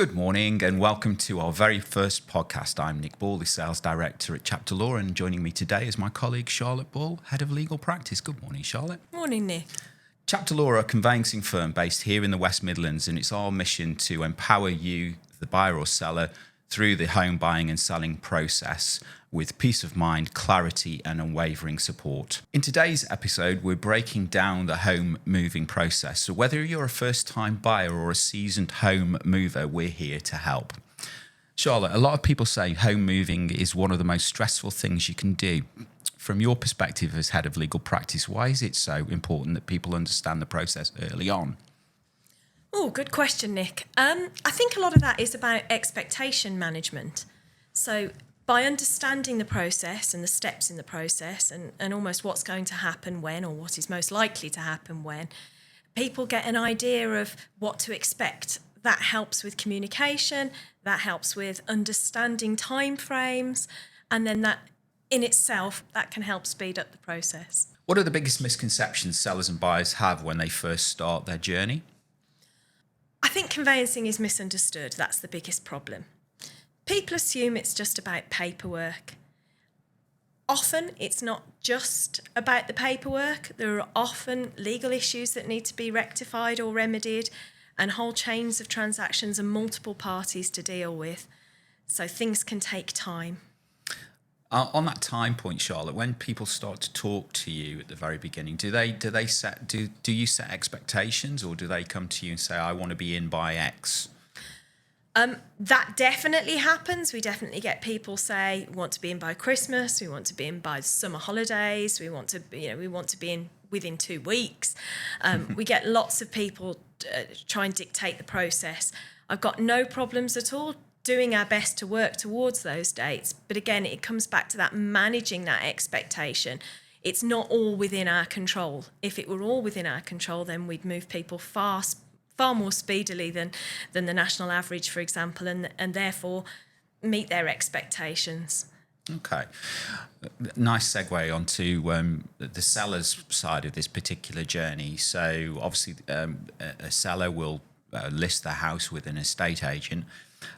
Good morning and welcome to our very first podcast. I'm Nick Ball, the Sales Director at Chapter Law, and joining me today is my colleague Charlotte Ball, Head of Legal Practice. Good morning, Charlotte. Morning, Nick. Chapter Law are a conveyancing firm based here in the West Midlands, and it's our mission to empower you, the buyer or seller, through the home buying and selling process with peace of mind, clarity and unwavering support. In today's episode, we're breaking down the home moving process. So whether you're a first-time buyer or a seasoned home mover, we're here to help. Charlotte, a lot of people say home moving is one of the most stressful things you can do. From your perspective as head of legal practice, why is it so important that people understand the process early on? Oh, good question, Nick. I think a lot of that is about expectation management. So by understanding the process and the steps in the process and almost what's going to happen when, or what is most likely to happen when, people get an idea of what to expect. That helps with communication, that helps with understanding timeframes, and then that in itself, that can help speed up the process. What are the biggest misconceptions sellers and buyers have when they first start their journey? I think conveyancing is misunderstood. That's the biggest problem. People assume it's just about paperwork. Often it's not just about the paperwork. There are often legal issues that need to be rectified or remedied, and whole chains of transactions and multiple parties to deal with. So things can take time. On that time point, Charlotte, when people start to talk to you at the very beginning, do you set expectations, or do they come to you and say, I want to be in by X? That definitely happens. We definitely get people say, we want to be in by Christmas, we want to be in by summer holidays, we want to be in within 2 weeks. We get lots of people try and dictate the process. I've got no problems at all doing our best to work towards those dates. But again, it comes back to that managing that expectation. It's not all within our control. If it were all within our control, then we'd move people far more speedily than the national average, for example, and therefore meet their expectations. Okay. Nice segue onto the seller's side of this particular journey. So obviously a seller will list their house with an estate agent.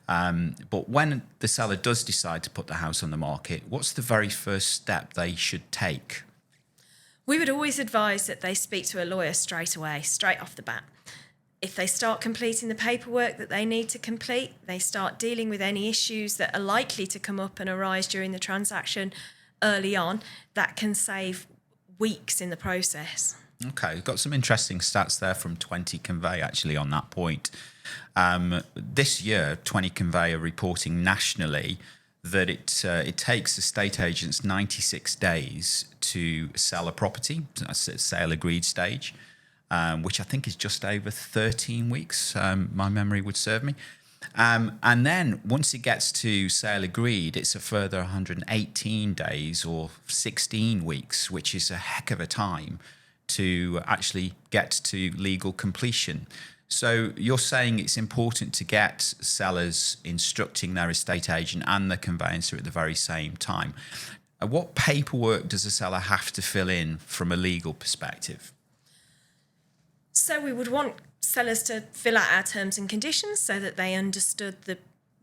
But when the seller does decide to put the house on the market, what's the very first step they should take? We would always advise that they speak to a lawyer straight away, straight off the bat. If they start completing the paperwork that they need to complete, they start dealing with any issues that are likely to come up and arise during the transaction early on, that can save weeks in the process. Okay, we've got some interesting stats there from 20 Convey actually on that point. This year, 20 Convey are reporting nationally that it takes estate agents 96 days to sell a property. That's at sale agreed stage, which I think is just over 13 weeks. My memory would serve me. And then once it gets to sale agreed, it's a further 118 days or 16 weeks, which is a heck of a time to actually get to legal completion. So you're saying it's important to get sellers instructing their estate agent and the conveyancer at the very same time. What paperwork does a seller have to fill in from a legal perspective? So we would want sellers to fill out our terms and conditions so that they understood the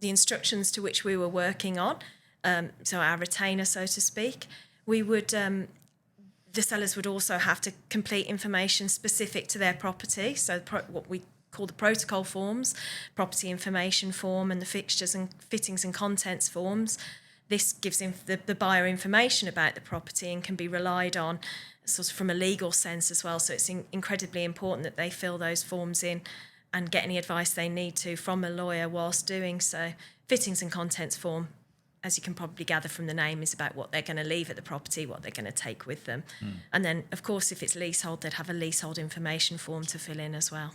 instructions to which we were working on, so our retainer, so to speak. We would... The sellers would also have to complete information specific to their property, so what we call the protocol forms, property information form and the fixtures and fittings and contents forms. This gives the buyer information about the property and can be relied on sort of from a legal sense as well, so it's incredibly important that they fill those forms in and get any advice they need to from a lawyer whilst doing so. Fittings and contents form, as you can probably gather from the name, is about what they're going to leave at the property, what they're going to take with them. And then, of course, if it's leasehold, they'd have a leasehold information form to fill in as well.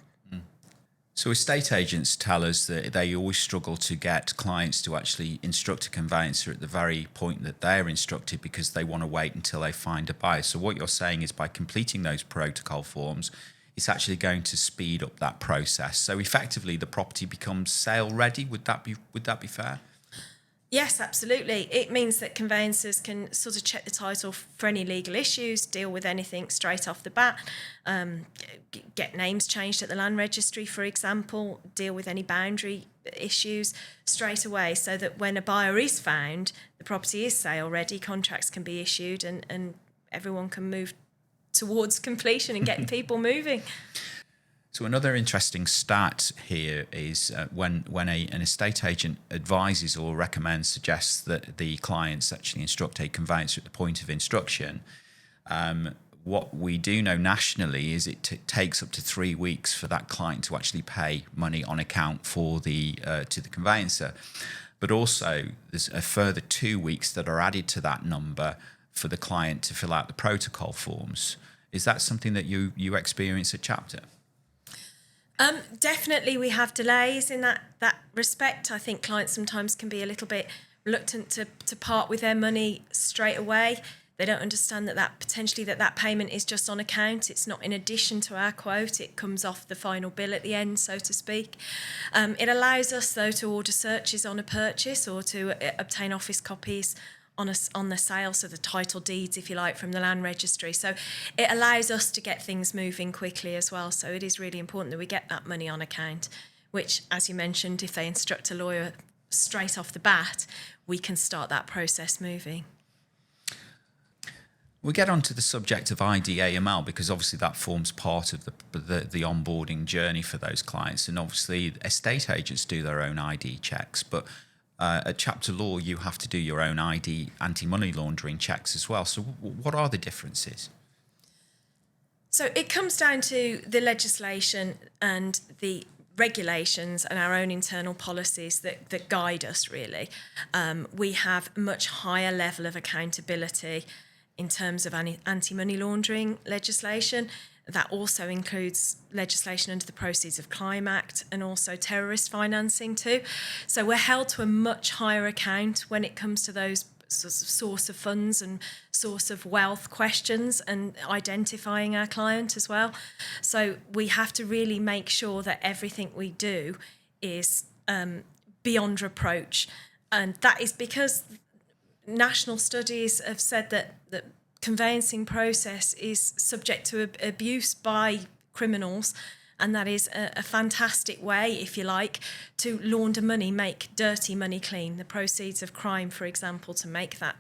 So estate agents tell us that they always struggle to get clients to actually instruct a conveyancer at the very point that they're instructed because they want to wait until they find a buyer. So what you're saying is by completing those protocol forms, it's actually going to speed up that process. So effectively, the property becomes sale ready. Would that be fair? Yes, absolutely. It means that conveyancers can sort of check the title for any legal issues, deal with anything straight off the bat, get names changed at the land registry, for example, deal with any boundary issues straight away, so that when a buyer is found, the property is sale ready, contracts can be issued, and everyone can move towards completion and getting people moving. So another interesting stat here is when an estate agent advises or recommends, suggests that the clients actually instruct a conveyancer at the point of instruction. What we do know nationally is it takes up to 3 weeks for that client to actually pay money on account for to the conveyancer. But also there's a further 2 weeks that are added to that number for the client to fill out the protocol forms. Is that something that you experience at Chapter? Definitely we have delays in that respect. I think clients sometimes can be a little bit reluctant to part with their money straight away. They don't understand that potentially that payment is just on account. It's not in addition to our quote. It comes off the final bill at the end, so to speak. It allows us, though, to order searches on a purchase or to obtain office copies on the sale, so the title deeds, if you like, from the land registry. So it allows us to get things moving quickly as well. So it is really important that we get that money on account, which, as you mentioned, if they instruct a lawyer straight off the bat, we can start that process moving. We'll get on to the subject of IDAML because obviously that forms part of the onboarding journey for those clients. And obviously estate agents do their own ID checks, but at Chapter Law, you have to do your own ID anti-money laundering checks as well. So what are the differences? So it comes down to the legislation and the regulations and our own internal policies that guide us, really. We have a much higher level of accountability in terms of anti-money laundering legislation. That also includes legislation under the Proceeds of Crime Act and also terrorist financing too. So we're held to a much higher account when it comes to those sorts of source of funds and source of wealth questions and identifying our client as well. So we have to really make sure that everything we do is beyond reproach. And that is because national studies have said that conveyancing process is subject to abuse by criminals, and that is a fantastic way, if you like, to launder money, make dirty money clean, the proceeds of crime, for example, to make that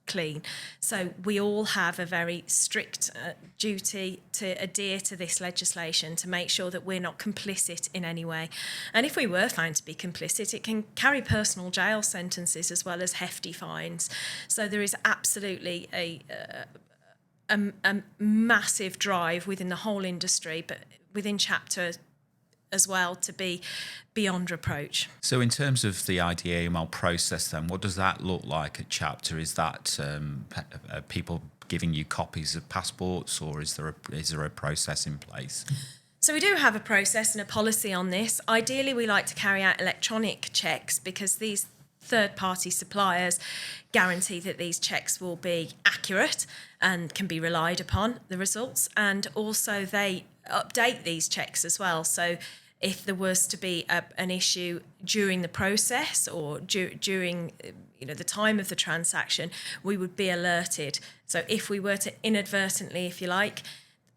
clean. So we all have a very strict duty to adhere to this legislation to make sure that we're not complicit in any way. And if we were found to be complicit, it can carry personal jail sentences as well as hefty fines. So there is absolutely a massive drive within the whole industry, but within Chapter as well, to be beyond reproach. So in terms of the IDAML process then, what does that look like at Chapter? Is that people giving you copies of passports, or is there a process in place? So we do have a process and a policy on this. Ideally, we like to carry out electronic checks because these third-party suppliers guarantee that these checks will be accurate and can be relied upon, the results, and also they update these checks as well. So if there was to be an issue during the process or during the time of the transaction, we would be alerted. So if we were to inadvertently, if you like,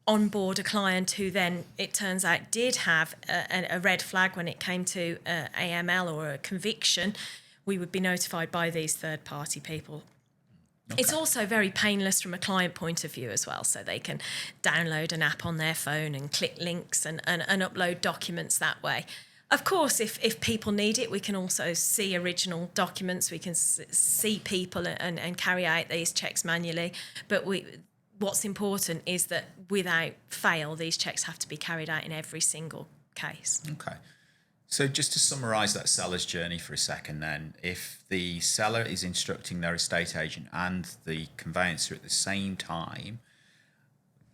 onboard a client who then, it turns out, did have a red flag when it came to AML or a conviction, we would be notified by these third-party people. Okay. It's also very painless from a client point of view as well, so they can download an app on their phone and click links and upload documents that way. Of course, if people need it, we can also see original documents, we can see people and carry out these checks manually. But what's important is that without fail, these checks have to be carried out in every single case. Okay. So just to summarise that seller's journey for a second then, if the seller is instructing their estate agent and the conveyancer at the same time,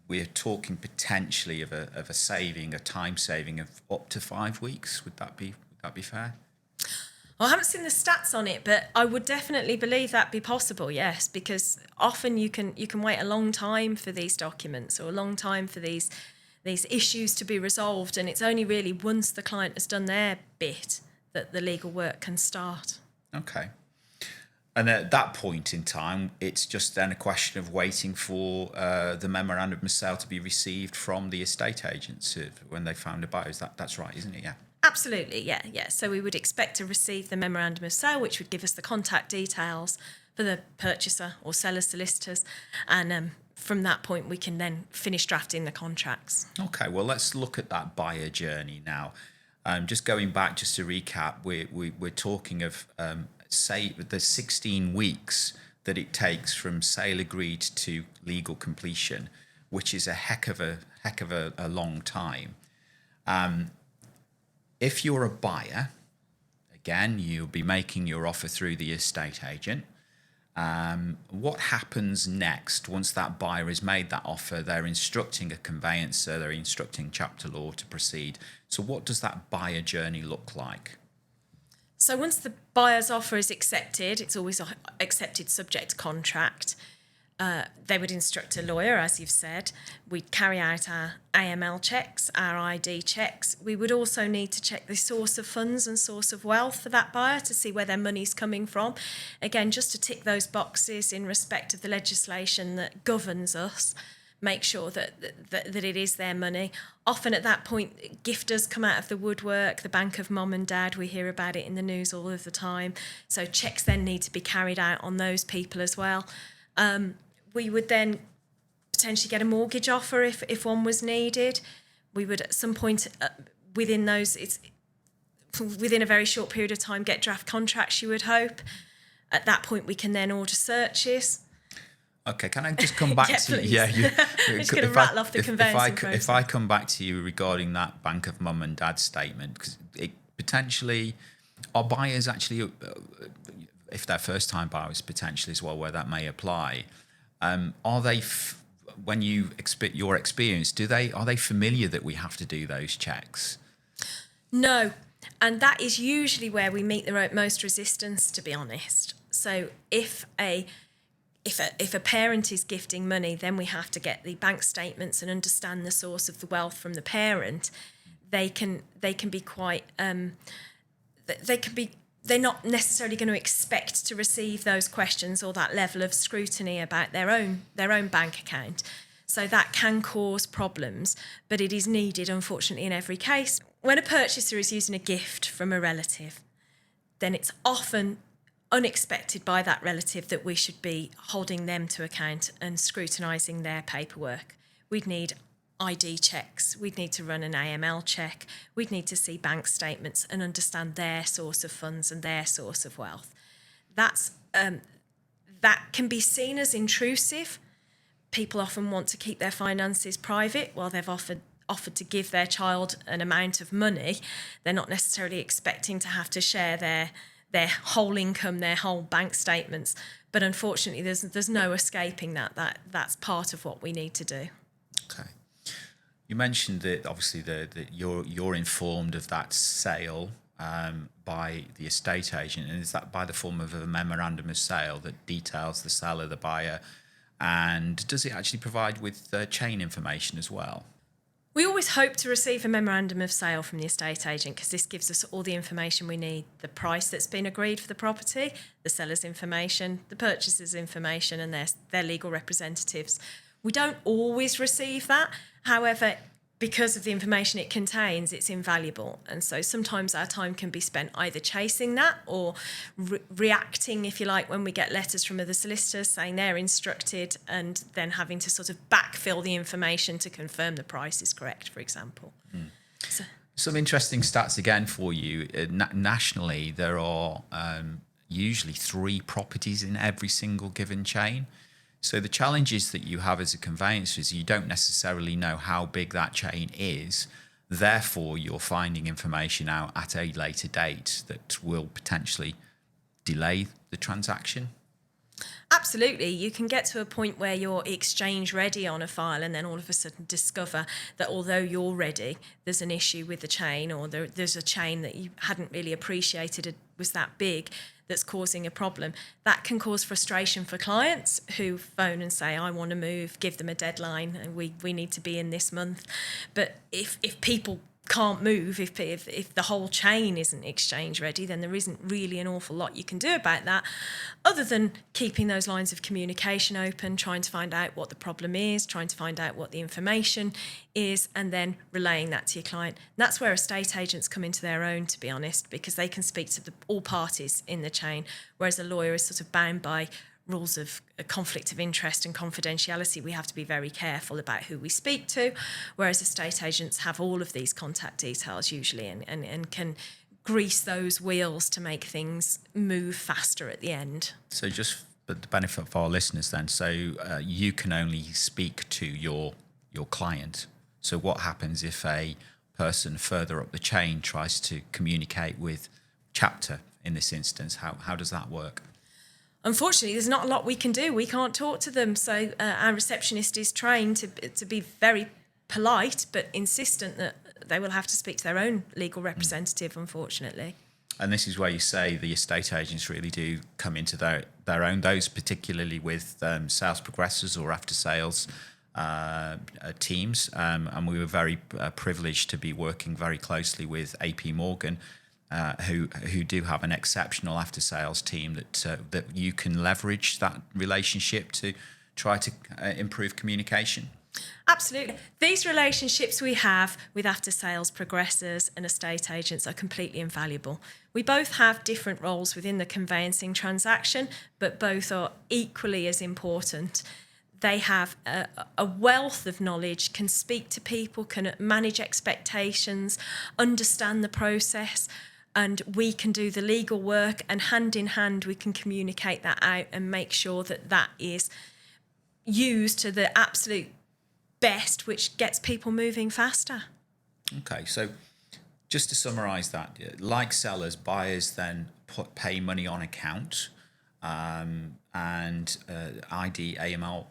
we're talking potentially of a time saving of up to 5 weeks. Would that be fair? Well, I haven't seen the stats on it, but I would definitely believe that be possible, yes, because often you can wait a long time for these documents or a long time for these issues to be resolved, and it's only really once the client has done their bit that the legal work can start. Okay. And at that point in time, it's just then a question of waiting for the memorandum of sale to be received from the estate agents when they found a buyer. That's right, isn't it? Yeah. Absolutely, yeah. So we would expect to receive the memorandum of sale, which would give us the contact details for the purchaser or seller solicitors, and from that point we can then finish drafting the contracts. Okay, well, let's look at that buyer journey now. Just going back, just to recap, we're talking of say the 16 weeks that it takes from sale agreed to legal completion, which is a heck of a long time. If you're a buyer, again, you'll be making your offer through the estate agent. What happens next once that buyer has made that offer? They're instructing a conveyancer, they're instructing chapter law to proceed. So what does that buyer journey look like? So once the buyer's offer is accepted, it's always accepted subject to contract. They would instruct a lawyer, as you've said. We'd carry out our AML checks, our ID checks. We would also need to check the source of funds and source of wealth for that buyer to see where their money's coming from. Again, just to tick those boxes in respect of the legislation that governs us, make sure that it is their money. Often at that point, gifters come out of the woodwork, the bank of mum and dad. We hear about it in the news all of the time. So checks then need to be carried out on those people as well. We would then potentially get a mortgage offer if one was needed. We would at some point within a very short period of time get draft contracts, you would hope. At that point, we can then order searches. Okay, can I just come back to please. you? I'm just going to rattle off the conveyancing process. If I come back to you regarding that bank of mum and dad statement, because it potentially, are buyers actually, if they're first-time buyers potentially as well, where that may apply, are they, when you your experience, are they familiar that we have to do those checks? No, and that is usually where we meet the most resistance, to be honest. So if a parent is gifting money, then we have to get the bank statements and understand the source of the wealth from the parent. They can be quite they're not necessarily going to expect to receive those questions or that level of scrutiny about their own bank account. So that can cause problems, but it is needed, unfortunately, in every case. When a purchaser is using a gift from a relative, then it's often unexpected by that relative that we should be holding them to account and scrutinising their paperwork. We'd need ID checks, we'd need to run an AML check, we'd need to see bank statements and understand their source of funds and their source of wealth. That can be seen as intrusive. People often want to keep their finances private while they've offered to give their child an amount of money. They're not necessarily expecting to have to share their whole income, their whole bank statements. But unfortunately, there's no escaping that's part of what we need to do. Okay. You mentioned that obviously that you're informed of that sale by the estate agent, and is that by the form of a memorandum of sale that details the seller, the buyer, and does it actually provide with chain information as well? We always hope to receive a memorandum of sale from the estate agent because this gives us all the information we need, the price that's been agreed for the property, the seller's information, the purchaser's information, and their legal representatives. We don't always receive that. However, because of the information it contains, it's invaluable. And so sometimes our time can be spent either chasing that or reacting, if you like, when we get letters from other solicitors saying they're instructed, and then having to sort of backfill the information to confirm the price is correct, for example. So, some interesting stats again for you. Nationally, there are usually 3 properties in every single given chain. So the challenges that you have as a conveyancer is you don't necessarily know how big that chain is. Therefore, you're finding information out at a later date that will potentially delay the transaction. Absolutely. You can get to a point where you're exchange ready on a file and then all of a sudden discover that although you're ready, there's an issue with the chain, or there's a chain that you hadn't really appreciated it was that big that's causing a problem. That can cause frustration for clients who phone and say, I want to move, give them a deadline, and we need to be in this month. But if people can't move if the whole chain isn't exchange ready, then there isn't really an awful lot you can do about that, other than keeping those lines of communication open, trying to find out what the problem is, trying to find out what the information is, and then relaying that to your client. And that's where estate agents come into their own, to be honest, because they can speak to all parties in the chain, whereas a lawyer is sort of bound by rules of conflict of interest and confidentiality. We have to be very careful about who we speak to, whereas estate agents have all of these contact details usually and can grease those wheels to make things move faster at the end. So just for the benefit of our listeners then, so you can only speak to your client. So what happens if a person further up the chain tries to communicate with chapter in this instance? How does that work? Unfortunately, there's not a lot we can do. We can't talk to them. So our receptionist is trained to be very polite but insistent that they will have to speak to their own legal representative, unfortunately. And this is where you say the estate agents really do come into their own, those particularly with sales progressors or after sales teams. And we were very privileged to be working very closely with AP Morgan, who do have an exceptional after-sales team that you can leverage that relationship to try to improve communication. Absolutely. These relationships we have with after-sales progressors and estate agents are completely invaluable. We both have different roles within the conveyancing transaction, but both are equally as important. They have a wealth of knowledge, can speak to people, can manage expectations, understand the process, and we can do the legal work, and hand in hand we can communicate that out and make sure that that is used to the absolute best, which gets people moving faster. Okay, so just to summarise that, like sellers, buyers then pay money on account, and ID, AML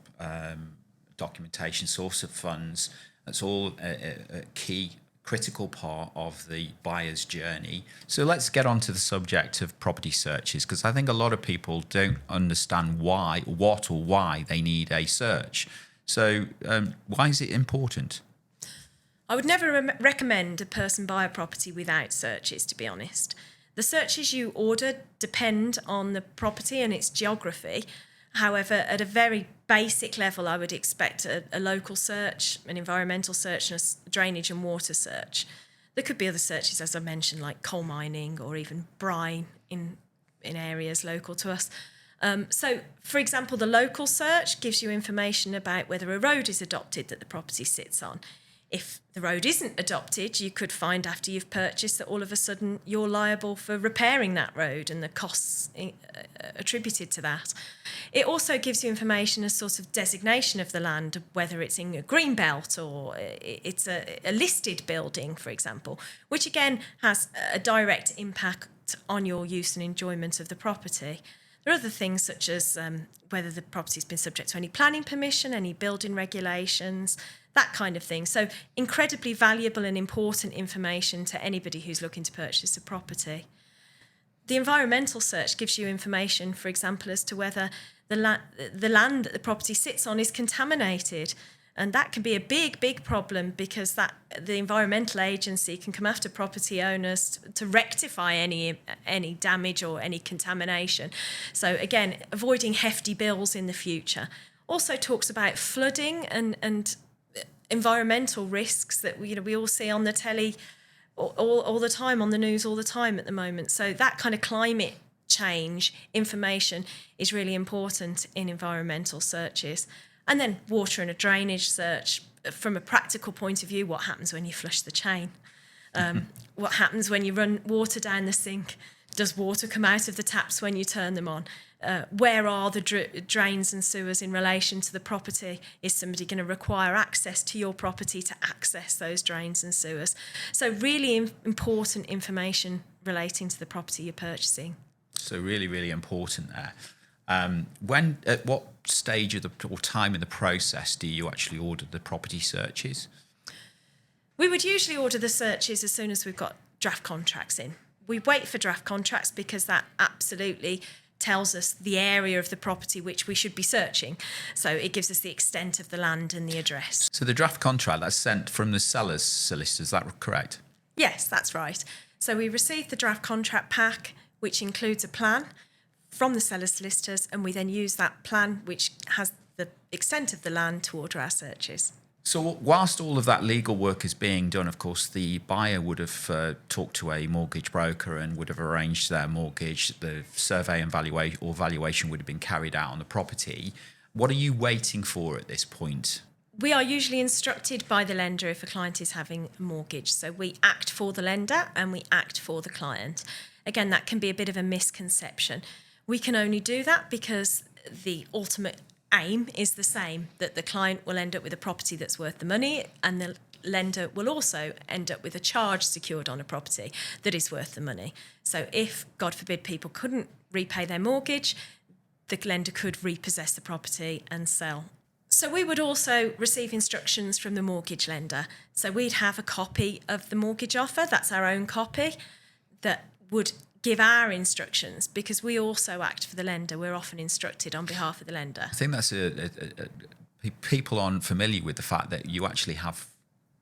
documentation, source of funds, that's all a key critical part of the buyer's journey. So let's get on to the subject of property searches, because I think a lot of people don't understand why they need a search. So why is it important? I would never recommend a person buy a property without searches, to be honest. The searches you order depend on the property and its geography. However, at a very basic level, I would expect a local search, an environmental search, and a drainage and water search. There could be other searches, as I mentioned, like coal mining or even brine in areas local to us. So, for example, the local search gives you information about whether a road is adopted that the property sits on. If the road isn't adopted, you could find after you've purchased that all of a sudden you're liable for repairing that road and the costs attributed to that. It also gives you information as sort of designation of the land, whether it's in a green belt or it's a listed building, for example, which again has a direct impact on your use and enjoyment of the property. There are other things such as whether the property's been subject to any planning permission, any building regulations, that kind of thing. So incredibly valuable and important information to anybody who's looking to purchase a property. The environmental search gives you information, for example, as to whether the land that the property sits on is contaminated. And that can be a big problem, because the environmental agency can come after property owners to rectify any damage or any contamination. So again, avoiding hefty bills in the future. Also talks about flooding and environmental risks that we all see on the telly all the time, on the news all the time at the moment. So that kind of climate change information is really important in environmental searches. And then water and a drainage search, from a practical point of view, what happens when you flush the chain? What happens when you run water down the sink? Does water come out of the taps when you turn them on? Where are the drains and sewers in relation to the property? Is somebody going to require access to your property to access those drains and sewers? So really important information relating to the property you're purchasing. So really important there. At what stage of or time in the process do you actually order the property searches? We would usually order the searches as soon as we've got draft contracts in. We wait for draft contracts because that absolutely tells us the area of the property which we should be searching. So it gives us the extent of the land and the address. So the draft contract that's sent from the seller's solicitor, is that correct? Yes, that's right. So we received the draft contract pack, which includes a plan from the seller's solicitors, and we then use that plan, which has the extent of the land, to order our searches. So whilst all of that legal work is being done, of course, the buyer would have talked to a mortgage broker and would have arranged their mortgage. The survey and valuation would have been carried out on the property. What are you waiting for at this point? We are usually instructed by the lender if a client is having a mortgage. So we act for the lender and we act for the client. Again, that can be a bit of a misconception. We can only do that because the ultimate aim is the same, that the client will end up with a property that's worth the money, and the lender will also end up with a charge secured on a property that is worth the money. So if, God forbid, people couldn't repay their mortgage, the lender could repossess the property and sell. So we would also receive instructions from the mortgage lender. So we'd have a copy of the mortgage offer, that's our own copy, that would give our instructions, because we also act for the lender. We're often instructed on behalf of the lender. I think that's people aren't familiar with the fact that you actually have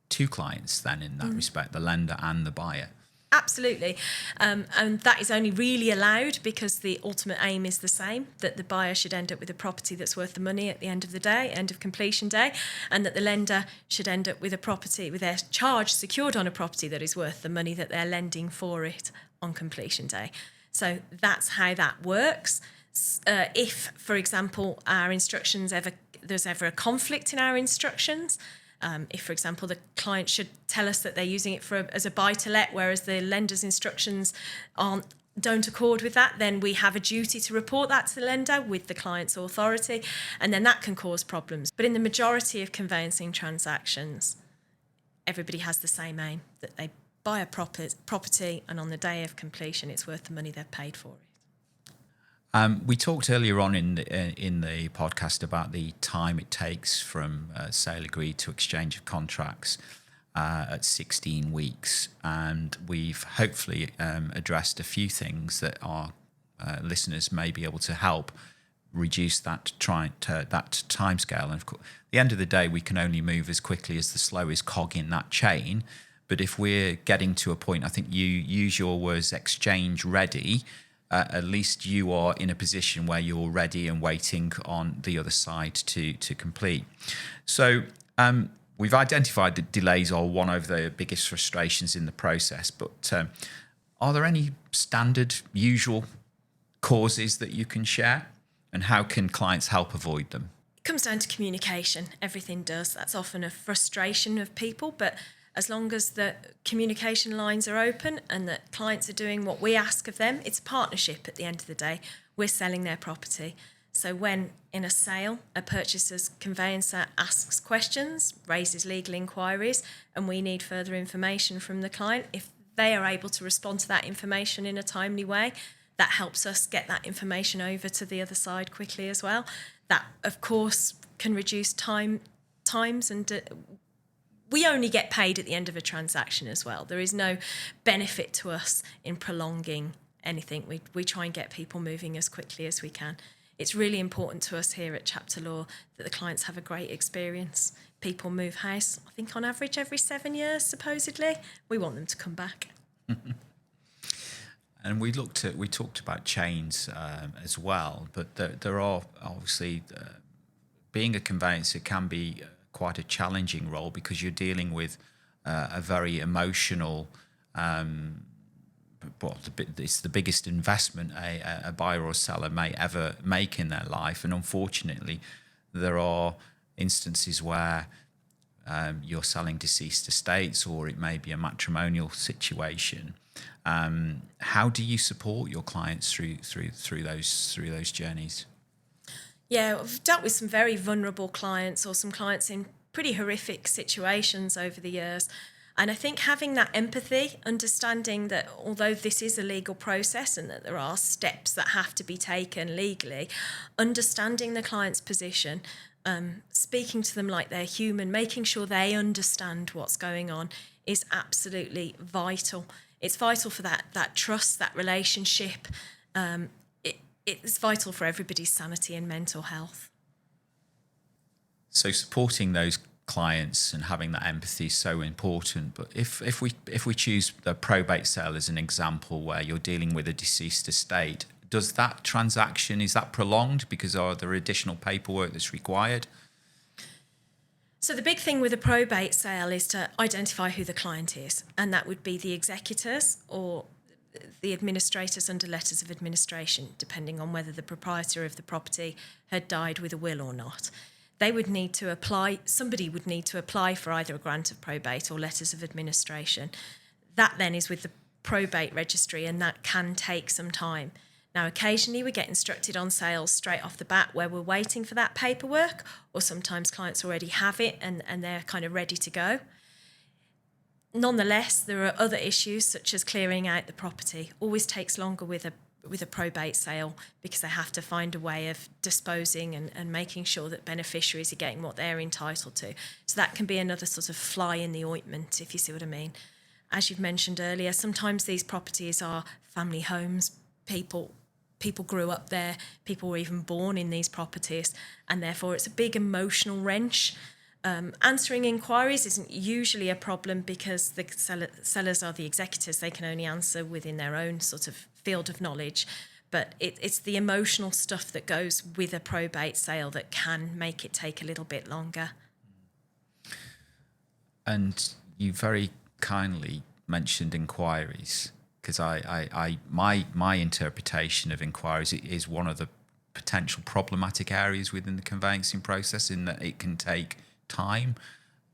two clients then in that respect, the lender and the buyer. Absolutely. And that is only really allowed because the ultimate aim is the same, that the buyer should end up with a property that's worth the money at the end of the day, end of completion day, and that the lender should end up with a property, with their charge secured on a property that is worth the money that they're lending for it on completion day. So that's how that works. If, for example, there's ever a conflict in our instructions, if, for example, the client should tell us that they're using it as a buy-to-let, whereas the lender's instructions don't accord with that, then we have a duty to report that to the lender with the client's authority, and then that can cause problems. But in the majority of conveyancing transactions, everybody has the same aim, that they buy a property, and on the day of completion, it's worth the money they've paid for it. We talked earlier on in the podcast about the time it takes from sale agreed to exchange of contracts at 16 weeks, and we've hopefully addressed a few things that our listeners may be able to help reduce that timescale. And of course, at the end of the day, we can only move as quickly as the slowest cog in that chain. But if we're getting to a point, I think you use your words exchange ready. At least you are in a position where you're ready and waiting on the other side to complete. So we've identified that delays are one of the biggest frustrations in the process, but are there any standard, usual causes that you can share, and how can clients help avoid them? It comes down to communication. Everything does. That's often a frustration of people, but as long as the communication lines are open and that clients are doing what we ask of them, it's a partnership at the end of the day. We're selling their property. So when in a sale, a purchaser's conveyancer asks questions, raises legal inquiries, and we need further information from the client, if they are able to respond to that information in a timely way, that helps us get that information over to the other side quickly as well. That, of course, can reduce times, and we only get paid at the end of a transaction as well. There is no benefit to us in prolonging anything. We try and get people moving as quickly as we can. It's really important to us here at Chapter Law that the clients have a great experience. People move house, I think on average every 7 years, supposedly. We want them to come back. And we talked about chains as well, but there are obviously being a conveyancer can be quite a challenging role, because you're dealing with a very emotional. It's the biggest investment a buyer or seller may ever make in their life, and unfortunately, there are instances where you're selling deceased estates, or it may be a matrimonial situation. How do you support your clients through those journeys? Yeah, I've dealt with some very vulnerable clients, or some clients in pretty horrific situations over the years. And I think having that empathy, understanding that although this is a legal process and that there are steps that have to be taken legally, understanding the client's position, speaking to them like they're human, making sure they understand what's going on is absolutely vital. It's vital for that trust, that relationship. it's vital for everybody's sanity and mental health. So supporting those clients and having that empathy is so important. But if we choose the probate sale as an example, where you're dealing with a deceased estate, does that transaction, is that prolonged because are there additional paperwork that's required? So the big thing with a probate sale is to identify who the client is, and that would be the executors or the administrators under letters of administration, depending on whether the proprietor of the property had died with a will or not. They would need to apply, somebody would need to apply for either a grant of probate or letters of administration. That then is with the probate registry, and that can take some time. Now, occasionally we get instructed on sales straight off the bat where we're waiting for that paperwork, or sometimes clients already have it and they're kind of ready to go. Nonetheless, there are other issues such as clearing out the property. Always takes longer with a probate sale because they have to find a way of disposing and making sure that beneficiaries are getting what they're entitled to. So that can be another sort of fly in the ointment, if you see what I mean. As you've mentioned earlier, sometimes these properties are family homes. People grew up there, people were even born in these properties, and therefore it's a big emotional wrench. Answering inquiries isn't usually a problem because the sellers are the executors. They can only answer within their own sort of field of knowledge. But it's the emotional stuff that goes with a probate sale that can make it take a little bit longer. And you very kindly mentioned inquiries, because my interpretation of inquiries is one of the potential problematic areas within the conveyancing process, in that it can take time.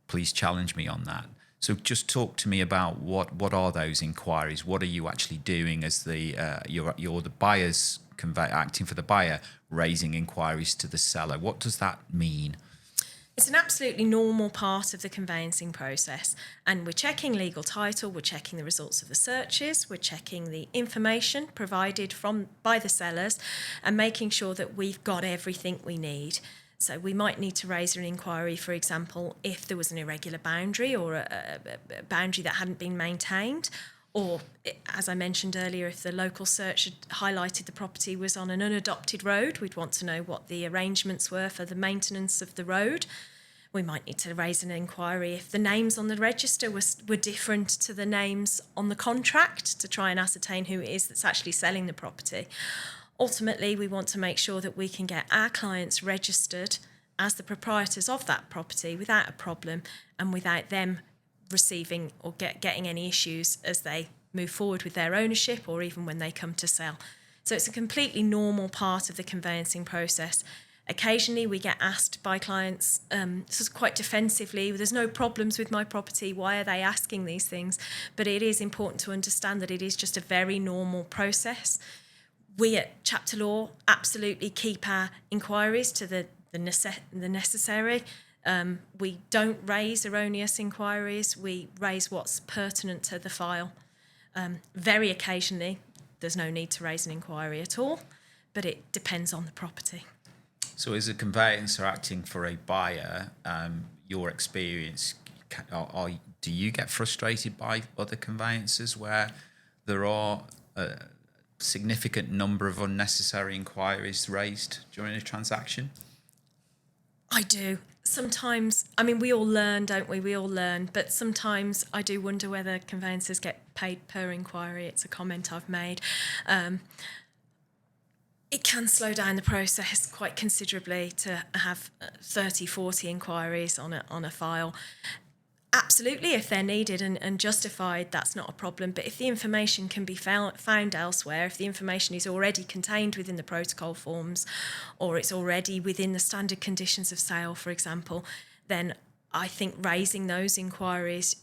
Please challenge me on that. So just talk to me about what are those inquiries? What are you actually doing as the you're the buyer's acting for the buyer, raising inquiries to the seller? What does that mean? It's an absolutely normal part of the conveyancing process, and we're checking legal title, we're checking the results of the searches, we're checking the information provided by the sellers, and making sure that we've got everything we need. So we might need to raise an inquiry, for example, if there was an irregular boundary or a boundary that hadn't been maintained, or, as I mentioned earlier, if the local search had highlighted the property was on an unadopted road, we'd want to know what the arrangements were for the maintenance of the road. We might need to raise an inquiry if the names on the register were different to the names on the contract, to try and ascertain who it is that's actually selling the property. Ultimately, we want to make sure that we can get our clients registered as the proprietors of that property without a problem and without them receiving or getting any issues as they move forward with their ownership or even when they come to sell. So it's a completely normal part of the conveyancing process. Occasionally we get asked by clients, this is quite defensively, there's no problems with my property, why are they asking these things? But it is important to understand that it is just a very normal process. We at Chapter Law absolutely keep our inquiries to the necessary. We don't raise erroneous inquiries. We raise what's pertinent to the file. Very occasionally, there's no need to raise an inquiry at all, but it depends on the property. So as a conveyancer acting for a buyer, your experience, do you get frustrated by other conveyancers where there are a significant number of unnecessary inquiries raised during a transaction? I do. Sometimes, I mean, we all learn, don't we? We all learn. But sometimes I do wonder whether conveyancers get paid per inquiry. It's a comment I've made. It can slow down the process quite considerably to have 30, 40 inquiries on a file. Absolutely, if they're needed and justified, that's not a problem. But if the information can be found elsewhere, if the information is already contained within the protocol forms or it's already within the standard conditions of sale, for example, then I think raising those inquiries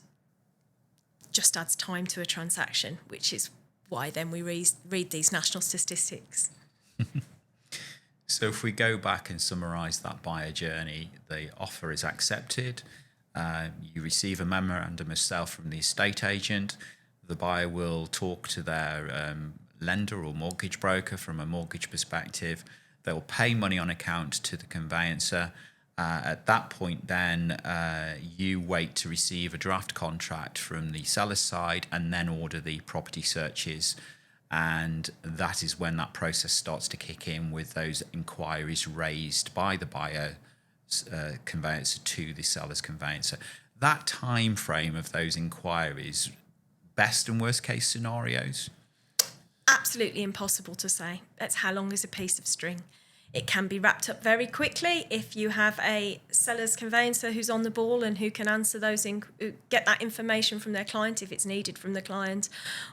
just adds time to a transaction, which is why then we read these national statistics. So if we go back and summarise that buyer journey, the offer is accepted. You receive a memorandum of sale from the estate agent. The buyer will talk to their lender or mortgage broker from a mortgage perspective. They'll pay money on account to the conveyancer. At that point, then you wait to receive a draft contract from the seller's side and then order the property searches. And that is when that process starts to kick in with those inquiries raised by the buyer conveyancer to the seller's conveyancer. That time frame of those inquiries, best and worst case scenarios? Absolutely impossible to say. That's how long is a piece of string. It can be wrapped up very quickly if you have a seller's conveyancer who's on the ball and who can answer those, get that information from their client if it's needed from the client,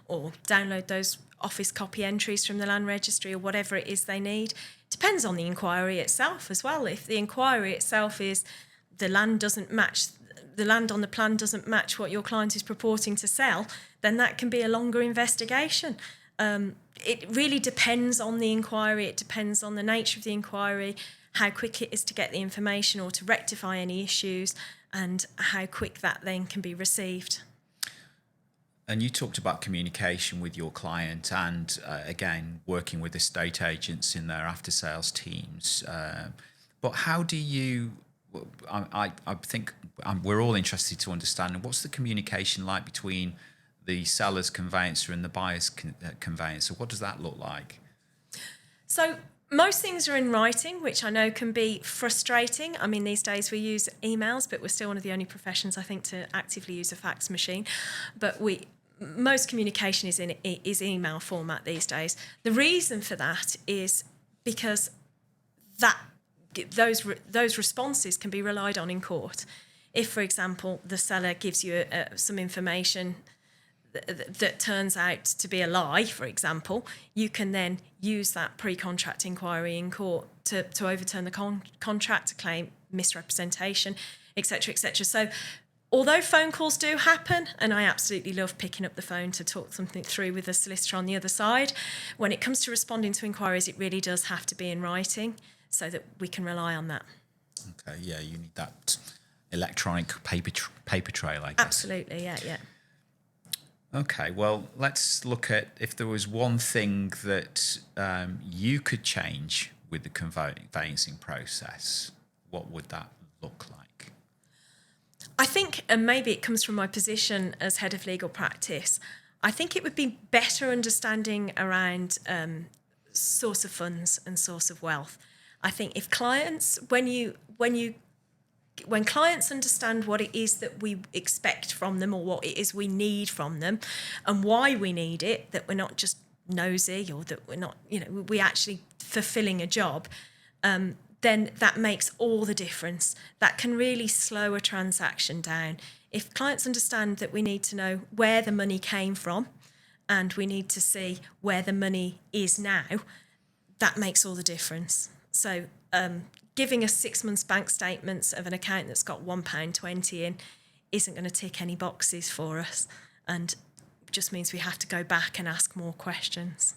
or download those office copy entries from the land registry or whatever it is they need. Depends on the inquiry itself as well. If the inquiry itself is the land on the plan doesn't match what your client is purporting to sell, then that can be a longer investigation. It really depends on the inquiry. It depends on the nature of the inquiry, how quick it is to get the information or to rectify any issues, and how quick that then can be received. And you talked about communication with your client and, again, working with estate agents in their after-sales teams. But how do you... I think we're all interested to understand what's the communication like between the seller's conveyancer and the buyer's conveyancer. What does that look like? So most things are in writing, which I know can be frustrating. I mean, these days we use emails, but we're still one of the only professions, I think, to actively use a fax machine. But most communication is email format these days. The reason for that is because those responses can be relied on in court. If, for example, the seller gives you some information that turns out to be a lie, for example, you can then use that pre-contract inquiry in court to overturn the contract, to claim misrepresentation, etc., etc. So although phone calls do happen, and I absolutely love picking up the phone to talk something through with the solicitor on the other side, when it comes to responding to inquiries, it really does have to be in writing so that we can rely on that. Okay, yeah, you need that electronic paper trail, I guess. Absolutely, yeah. Okay, well, let's look at if there was one thing that you could change with the conveyancing process, what would that look like? I think, and maybe it comes from my position as head of legal practice, I think it would be better understanding around source of funds and source of wealth. I think if clients, when clients understand what it is that we expect from them or what it is we need from them and why we need it, that we're not just nosy or that we're not, we're actually fulfilling a job, then that makes all the difference. That can really slow a transaction down. If clients understand that we need to know where the money came from and we need to see where the money is now, that makes all the difference. So giving us 6 months bank statements of an account that's got £1.20 in isn't going to tick any boxes for us, and just means we have to go back and ask more questions.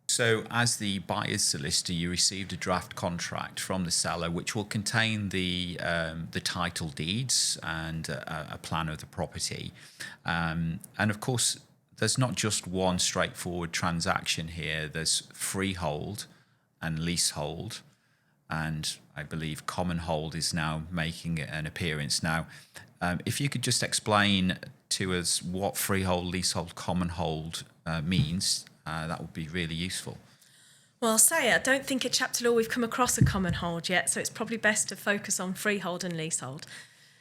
So as the buyer's solicitor, you received a draft contract from the seller which will contain the title deeds and a plan of the property. And of course, there's not just one straightforward transaction here. There's freehold and leasehold, and I believe common hold is now making an appearance. Now, if you could just explain to us what freehold, leasehold, common hold means, that would be really useful. Well, I'll say I don't think at Chapter Law we've come across a common hold yet, so it's probably best to focus on freehold and leasehold.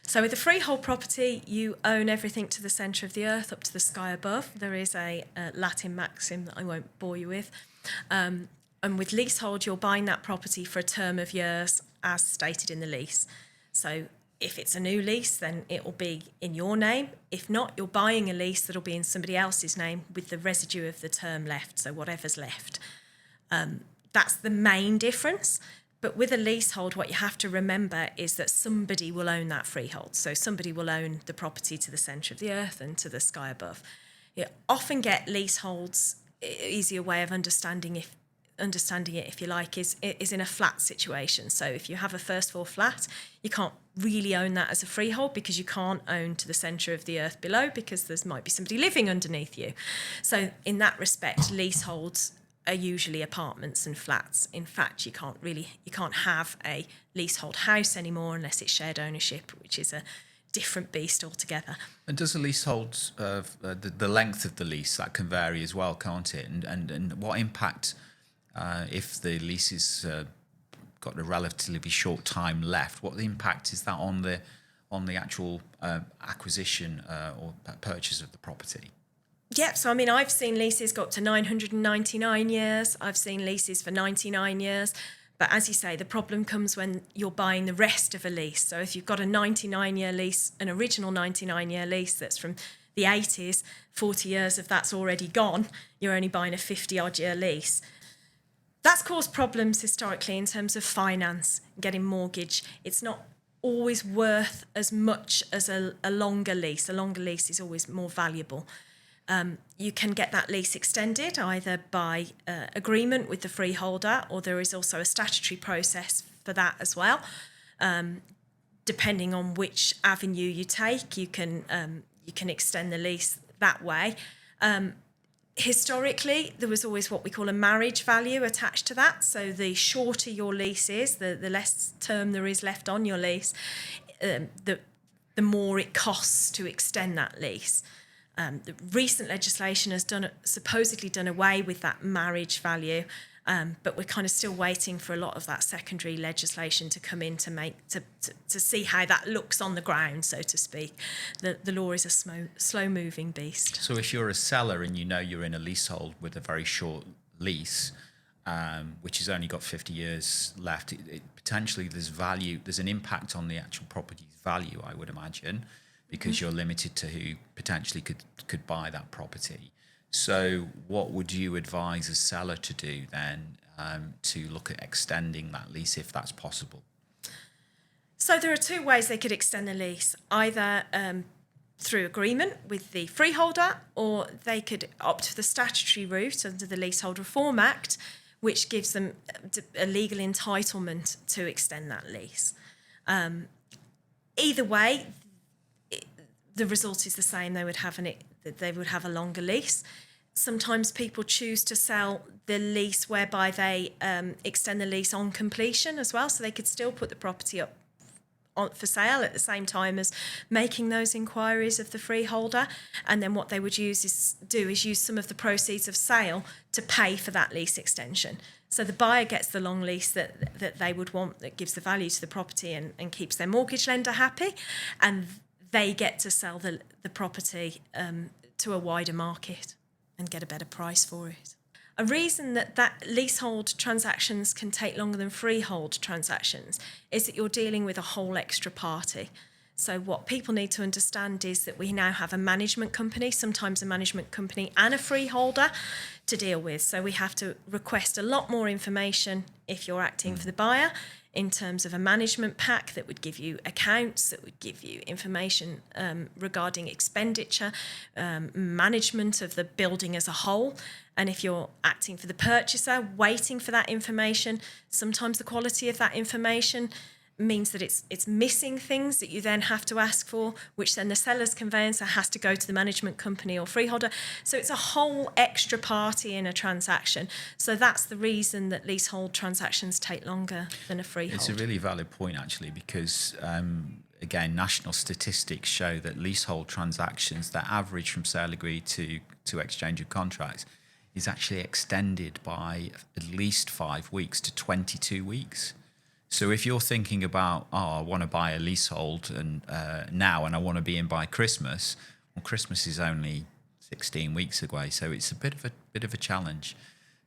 So with a freehold property, you own everything to the centre of the earth, up to the sky above. There is a Latin maxim that I won't bore you with. And with leasehold, you're buying that property for a term of years as stated in the lease. So if it's a new lease, then it will be in your name. If not, you're buying a lease that'll be in somebody else's name with the residue of the term left, so whatever's left. That's the main difference. But with a leasehold, what you have to remember is that somebody will own that freehold. So somebody will own the property to the centre of the earth and to the sky above. You often get leaseholds, easier way of understanding it, if you like, is in a flat situation. So if you have a first floor flat, you can't really own that as a freehold because you can't own to the centre of the earth below because there might be somebody living underneath you. So in that respect, leaseholds are usually apartments and flats. In fact, you can't have a leasehold house anymore unless it's shared ownership, which is a different beast altogether. And does a leasehold, the length of the lease, that can vary as well, can't it? And what impact, if the lease is got a relatively short time left, what the impact is that on the actual acquisition or purchase of the property? Yep. So, I mean, I've seen leases go up to 999 years. I've seen leases for 99 years. But as you say, the problem comes when you're buying the rest of a lease. So if you've got a 99-year lease, an original 99-year lease that's from the 80s, 40 years of that's already gone, you're only buying a 50-odd-year lease. That's caused problems historically in terms of finance, getting mortgage. It's not always worth as much as a longer lease. A longer lease is always more valuable. You can get that lease extended either by agreement with the freeholder, or there is also a statutory process for that as well. Depending on which avenue you take, you can extend the lease that way. Historically, there was always what we call a marriage value attached to that. So the shorter your lease is, the less term there is left on your lease, the more it costs to extend that lease. The recent legislation has supposedly done away with that marriage value, but we're kind of still waiting for a lot of that secondary legislation to come in to see how that looks on the ground, so to speak. The law is a slow-moving beast. So if you're a seller and you know you're in a leasehold with a very short lease, which has only got 50 years left, potentially there's an impact on the actual property's value, I would imagine, because you're limited to who potentially could buy that property. So what would you advise a seller to do then to look at extending that lease if that's possible? So there are two ways they could extend the lease, either through agreement with the freeholder, or they could opt for the statutory route under the Leasehold Reform Act, which gives them a legal entitlement to extend that lease. Either way, the result is the same. They would have a longer lease. Sometimes people choose to sell the lease whereby they extend the lease on completion as well, so they could still put the property up for sale at the same time as making those inquiries of the freeholder. And then what they would use some of the proceeds of sale to pay for that lease extension. So the buyer gets the long lease that they would want, that gives the value to the property and keeps their mortgage lender happy, and they get to sell the property to a wider market and get a better price for it. A reason that leasehold transactions can take longer than freehold transactions is that you're dealing with a whole extra party. So what people need to understand is that we now have a management company, sometimes a management company and a freeholder to deal with. So we have to request a lot more information if you're acting for the buyer, in terms of a management pack that would give you accounts, that would give you information regarding expenditure, management of the building as a whole. And if you're acting for the purchaser, waiting for that information, sometimes the quality of that information means that it's missing things that you then have to ask for, which then the seller's conveyancer has to go to the management company or freeholder. So it's a whole extra party in a transaction. So that's the reason that leasehold transactions take longer than a freehold. It's a really valid point, actually, because again, national statistics show that leasehold transactions, that average from sale agreed to exchange of contracts, is actually extended by at least 5 weeks to 22 weeks. So if you're thinking about, I want to buy a leasehold now and I want to be in by Christmas, well, Christmas is only 16 weeks away, so it's a bit of a challenge.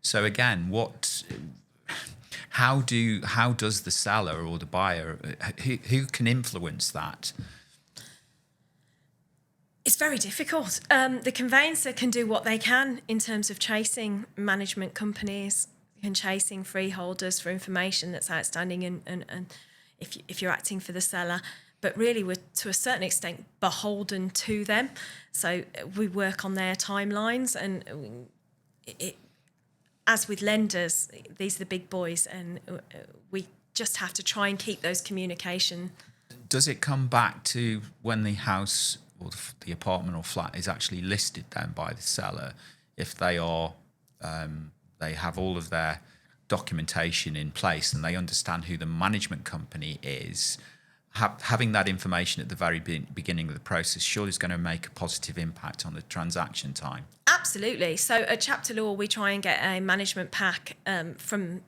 So again, how does the seller or the buyer, who can influence that? It's very difficult. The conveyancer can do what they can in terms of chasing management companies and chasing freeholders for information that's outstanding, and if you're acting for the seller. But really, we're to a certain extent beholden to them. So we work on their timelines, and as with lenders, these are the big boys, and we just have to try and keep those communication. Does it come back to when the house or the apartment or flat is actually listed then by the seller, if they are they have all of their documentation in place and they understand who the management company is, having that information at the very beginning of the process surely is going to make a positive impact on the transaction time. Absolutely. So at Chapter Law, we try and get a management pack from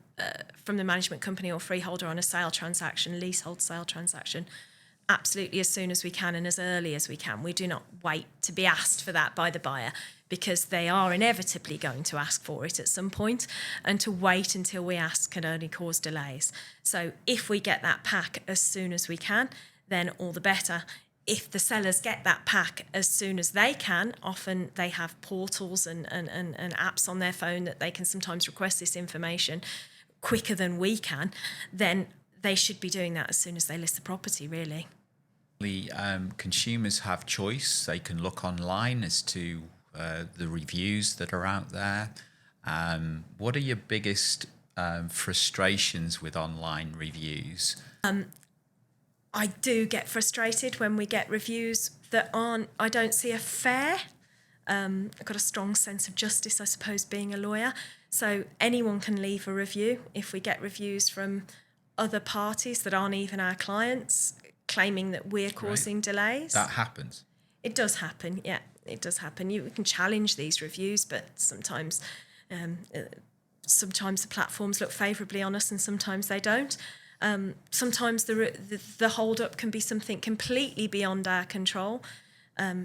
the management company or freeholder on a sale transaction, leasehold sale transaction, absolutely as soon as we can and as early as we can. We do not wait to be asked for that by the buyer, because they are inevitably going to ask for it at some point, and to wait until we ask can only cause delays. So if we get that pack as soon as we can, then all the better. If the sellers get that pack as soon as they can, often they have portals and apps on their phone that they can sometimes request this information quicker than we can, then they should be doing that as soon as they list the property, really. Consumers have choice. They can look online as to the reviews that are out there. What are your biggest frustrations with online reviews? I do get frustrated when we get reviews that I don't see are fair. I've got a strong sense of justice, I suppose, being a lawyer. So anyone can leave a review. If we get reviews from other parties that aren't even our clients claiming that we're causing delays. That happens. It does happen, yeah. It does happen. You can challenge these reviews, but sometimes the platforms look favourably on us and sometimes they don't. Sometimes the hold-up can be something completely beyond our control.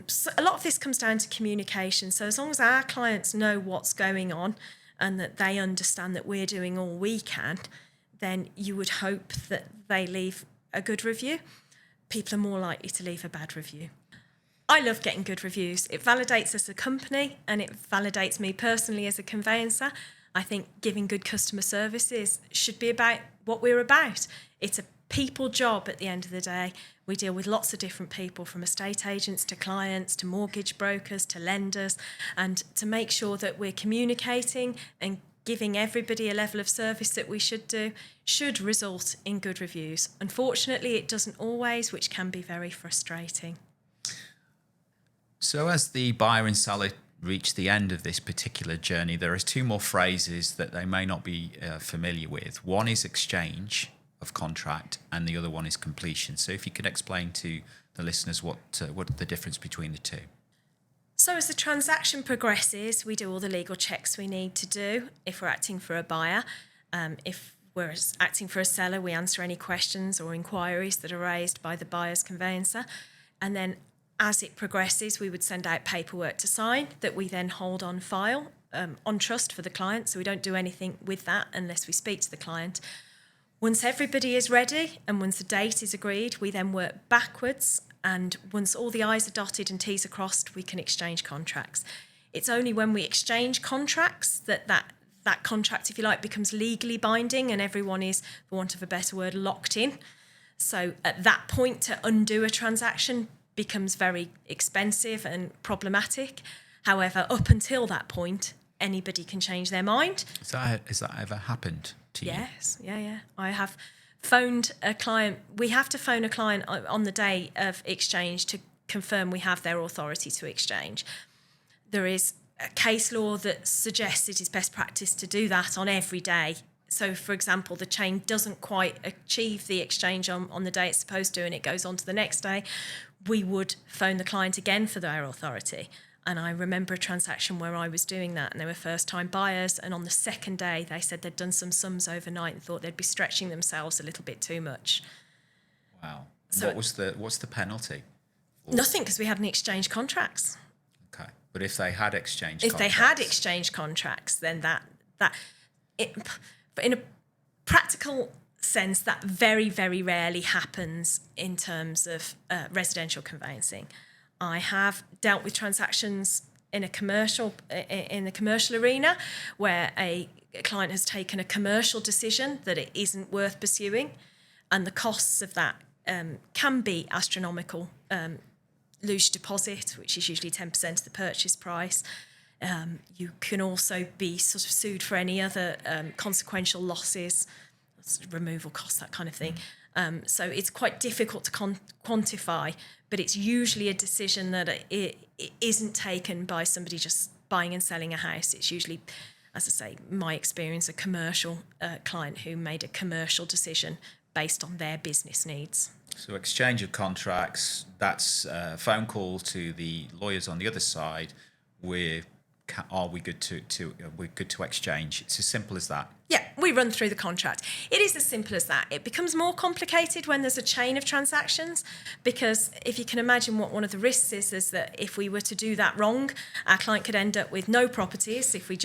So a lot of this comes down to communication. So as long as our clients know what's going on and that they understand that we're doing all we can, then you would hope that they leave a good review. People are more likely to leave a bad review. I love getting good reviews. It validates us as a company and it validates me personally as a conveyancer. I think giving good customer services should be about what we're about. It's a people job at the end of the day. We deal with lots of different people, from estate agents to clients to mortgage brokers to lenders, and to make sure that we're communicating and giving everybody a level of service that we should do should result in good reviews. Unfortunately, it doesn't always, which can be very frustrating. So as the buyer and seller reach the end of this particular journey, there are two more phrases that they may not be familiar with. One is exchange of contract and the other one is completion. So if you could explain to the listeners what the difference between the two. So as the transaction progresses, we do all the legal checks we need to do if we're acting for a buyer. If we're acting for a seller, we answer any questions or inquiries that are raised by the buyer's conveyancer. And then as it progresses, we would send out paperwork to sign that we then hold on file, on trust for the client. So we don't do anything with that unless we speak to the client. Once everybody is ready and once the date is agreed, we then work backwards. And once all the I's are dotted and T's are crossed, we can exchange contracts. It's only when we exchange contracts that contract, if you like, becomes legally binding and everyone is, for want of a better word, locked in. So at that point, to undo a transaction becomes very expensive and problematic. However, up until that point, anybody can change their mind. Has that ever happened to you? Yes, yeah. I have phoned a client. We have to phone a client on the day of exchange to confirm we have their authority to exchange. There is a case law that suggests it is best practice to do that on every day. So, for example, the chain doesn't quite achieve the exchange on the day it's supposed to and it goes on to the next day, we would phone the client again for their authority. And I remember a transaction where I was doing that and they were first-time buyers, and on the second day they said they'd done some sums overnight and thought they'd be stretching themselves a little bit too much. Wow. So what's the penalty? Nothing, because we hadn't exchanged contracts. Okay. But if they had exchanged If contracts... they had exchanged contracts, then but in a practical sense, that very, very rarely happens in terms of residential conveyancing. I have dealt with transactions in the commercial arena where a client has taken a commercial decision that it isn't worth pursuing, and the costs of that can be astronomical. Lose deposit, which is usually 10% of the purchase price. You can also be sort of sued for any other consequential losses, removal costs, that kind of thing. So it's quite difficult to quantify, but it's usually a decision that it isn't taken by somebody just buying and selling a house. It's usually, as I say, my experience, a commercial client who made a commercial decision based on their business needs. So exchange of contracts, that's a phone call to the lawyers on the other side. Are we good we're good to exchange? It's as simple as that. Yeah, we run through the contract. It is as simple as that. It becomes more complicated when there's a chain of transactions, because if you can imagine what one of the risks is that if we were to do that wrong, our client could end up with no properties if we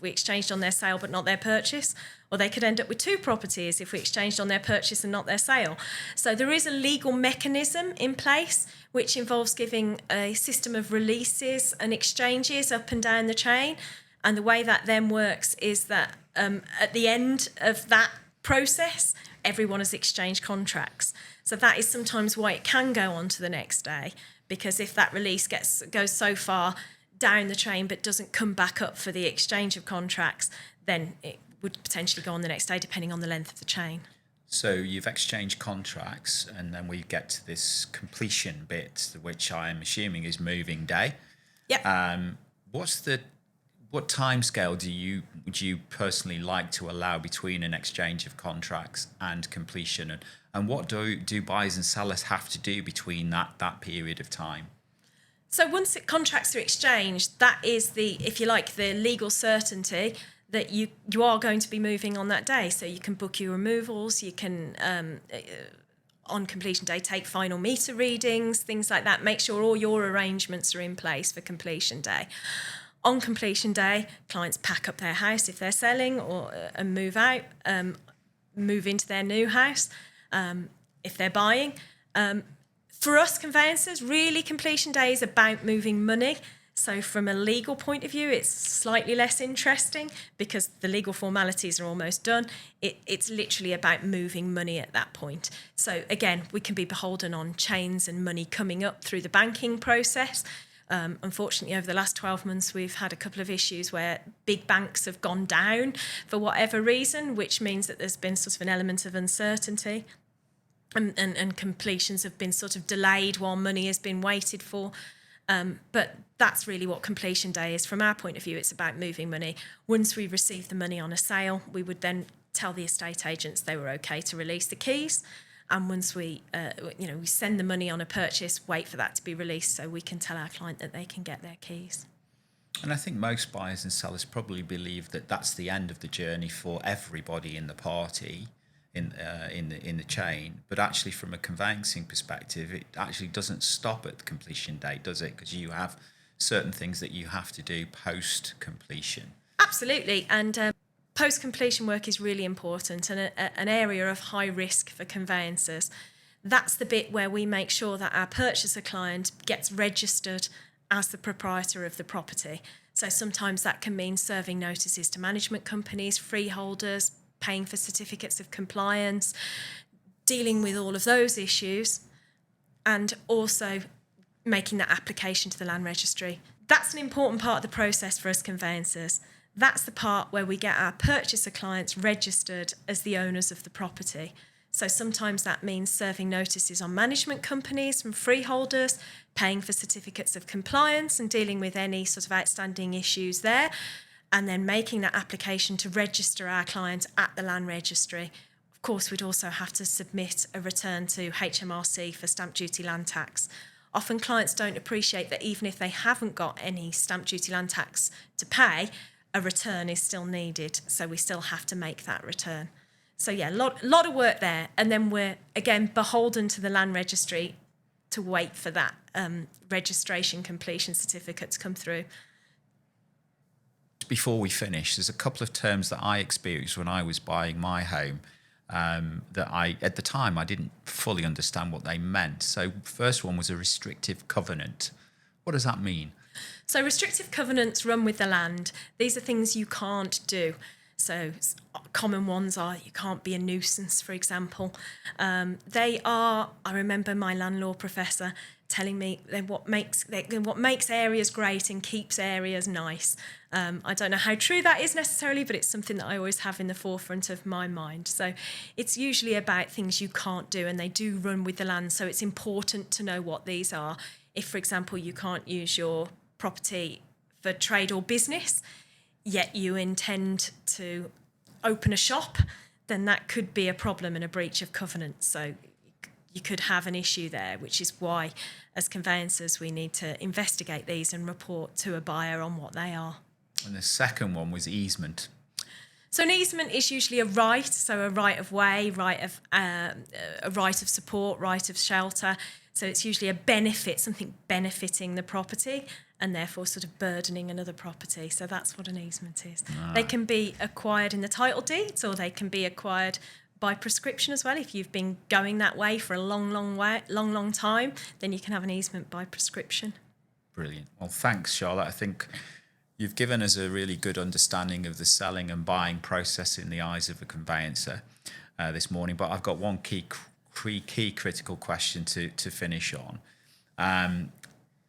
exchanged on their sale but not their purchase, or they could end up with two properties if we exchanged on their purchase and not their sale. So there is a legal mechanism in place which involves giving a system of releases and exchanges up and down the chain. And the way that then works is that at the end of that process, everyone has exchanged contracts. So that is sometimes why it can go on to the next day, because if that release goes so far down the chain but doesn't come back up for the exchange of contracts, then it would potentially go on the next day, depending on the length of the chain. So you've exchanged contracts, and then we get to this completion bit, which I am assuming is moving day. Yep. What timescale would you personally like to allow between an exchange of contracts and completion, and what do buyers and sellers have to do between that period of time? So once contracts are exchanged, that is if you like, the legal certainty that you are going to be moving on that day. So you can book your removals, you can on completion day take final meter readings, things like that. Make sure all your arrangements are in place for completion day. On completion day, clients pack up their house if they're selling, and move out, move into their new house if they're buying. For us conveyancers, really completion day is about moving money. So from a legal point of view, it's slightly less interesting because the legal formalities are almost done. It's literally about moving money at that point. So again, we can be beholden on chains and money coming up through the banking process. Unfortunately, over the last 12 months, we've had a couple of issues where big banks have gone down for whatever reason, which means that there's been sort of an element of uncertainty, and completions have been sort of delayed while money has been waited for. But that's really what completion day is. From our point of view, it's about moving money. Once we receive the money on a sale, we would then tell the estate agents they were okay to release the keys. And once we send the money on a purchase, wait for that to be released so we can tell our client that they can get their keys. And I think most buyers and sellers probably believe that that's the end of the journey for everybody in the party, in the chain. But actually, from a conveyancing perspective, it actually doesn't stop at the completion date, does it? Because you have certain things that you have to do post completion. Absolutely, and post-completion work is really important and an area of high risk for conveyancers. That's the bit where we make sure that our purchaser client gets registered as the proprietor of the property. So sometimes that can mean serving notices to management companies, freeholders, paying for certificates of compliance, dealing with all of those issues, and also making that application to the land registry. That's an important part of the process for us conveyancers. That's the part where we get our purchaser clients registered as the owners of the property. So sometimes that means serving notices on management companies from freeholders, paying for certificates of compliance and dealing with any sort of outstanding issues there, and then making that application to register our client at the land registry. Of course, we'd also have to submit a return to HMRC for stamp duty land tax. Often clients don't appreciate that even if they haven't got any stamp duty land tax to pay, a return is still needed, so we still have to make that return. So yeah, lot of work there, and then we're again beholden to the land registry to wait for that registration completion certificate to come through. Before we finish, there's a couple of terms that I experienced when I was buying my home that at the time I didn't fully understand what they meant. So first one was a restrictive covenant. What does that mean? So restrictive covenants run with the land. These are things you can't do. So common ones are you can't be a nuisance, for example. I remember my landlord professor telling me what makes areas great and keeps areas nice. I don't know how true that is necessarily, but it's something that I always have in the forefront of my mind. So it's usually about things you can't do, and they do run with the land. So it's important to know what these are. If, for example, you can't use your property for trade or business, yet you intend to open a shop, then that could be a problem and a breach of covenant. So you could have an issue there, which is why, as conveyancers, we need to investigate these and report to a buyer on what they are. And the second one was easement. So an easement is usually a right, so a right of way, a right of support, right of shelter. So it's usually a benefit, something benefiting the property and therefore sort of burdening another property. So that's what an easement is. They can be acquired in the title deeds, or they can be acquired by prescription as well. If you've been going that way for a long time, then you can have an easement by prescription. Brilliant. Well, thanks, Charlotte. I think you've given us a really good understanding of the selling and buying process in the eyes of a conveyancer this morning. But I've got one key critical question to finish on.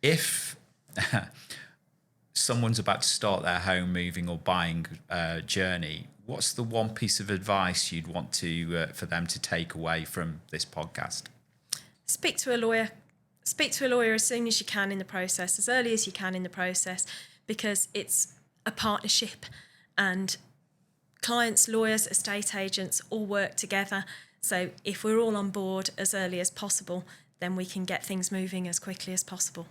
If someone's about to start their home moving or buying journey, what's the one piece of advice you'd want to for them to take away from this podcast? Speak to a lawyer. Speak to a lawyer as soon as you can in the process, as early as you can in the process, because it's a partnership and clients, lawyers, estate agents all work together. So if we're all on board as early as possible, then we can get things moving as quickly as possible.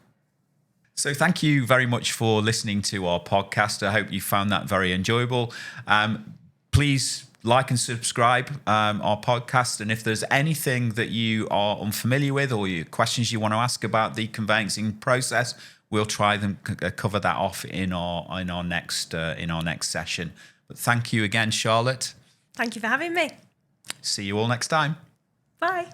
So thank you very much for listening to our podcast. I hope you found that very enjoyable. Please like and subscribe our podcast. And if there's anything that you are unfamiliar with or questions you want to ask about the conveyancing process, we'll try and cover that off in our next session. But thank you again, Charlotte. Thank you for having me. See you all next time. Bye.